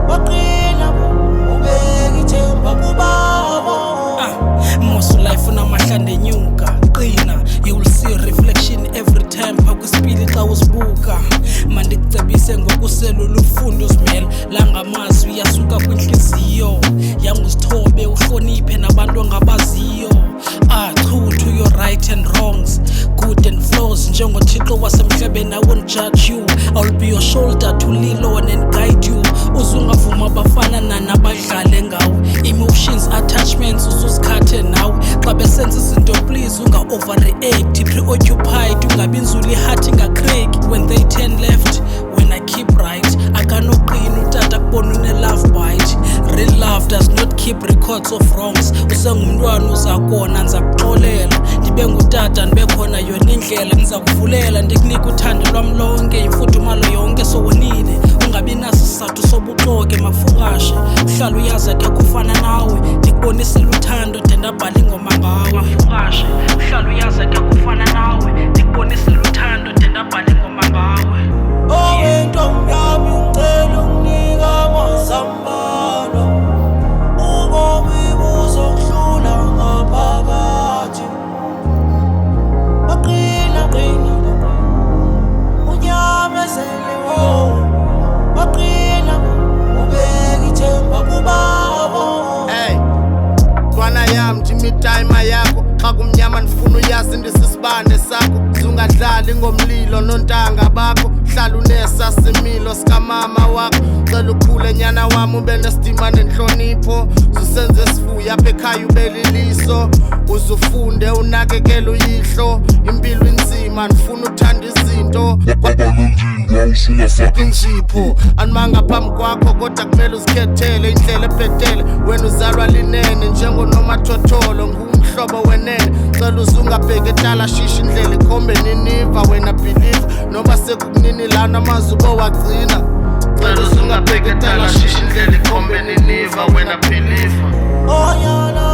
waqina ubeka ithemba kubabo. Most life unamahlande nyuka qina, you will see reflection every time phakwesipili xa usibuka. Mandikucebise ngokuselula ufunde uzimele langamazwi yasuka kwinhliziyo yam, uzithobe uhloniphe nabantu ongabaziyo. True to your right and wrongs, good and flaws, njengothixo wasemhlabeni I won't judge you. I'll be your shoulder to lean on and guide you. Uzungavuma abafana nanabadlale ngawe, emotions attachments ususikhathe nawe. Xa besenza izinto please unga-overreact, preoccupied ungabi nzulu iheart ingacrack. When they turn left, when I keep right, akanoqina utata kubona une-love bite. Real love does not keep records of wrongs. Usengumntwana uzakona ndizakuxolela, ndibe ngutata ndibe khona yona indlela. Ndizakuvulela ndikunika uthando lwam lonke, imfudumalo yonke sowonile. Ungabi naso isizathu sobuxoke mafukashe, uhlala uyazi akhe kufana nawe. Ndikubonisile uthando de ndabhala ingoma ngawe. Mafukashe uhlala uyazi akhe kufana nawe. Ndikubonisile uthando de ndabhala ingoma ngawe. Ntombi yami ngicela unginika amazambane, ubomi buzokuhlula ngaphakathi. Waqina unyamezele waqina ubeka ithemba kubabo. Ntwana yami Jimmy timer yakho xa kumnyama ndifuna uyazi ndisisibane sakho. Zungadlali ngomlilo nontanga bakho, hlala unesasimilo sikamama wakho. Cela ukhule nyana wami ube nesidima nenhlonipho, zusenze sifuya apha ekhaya ube liliso. Uzufunde unakekele uyihlo, impilo inzima ndifuna uthanda izinto inzipho. Animanga phambi kwakho kodwa kumele uzikhethele indlela ebhetele. Wena uzalwa linene njengonomathotholo, ngumhlobo wenene. Cela uzungabheki etala shisha indlela ikhombe niniva. Wena believe noba sekukunini lana amazubo wagcina. Cela uzungabheki etala shisha indlela ikhombe niniva. Wena believe. Nyana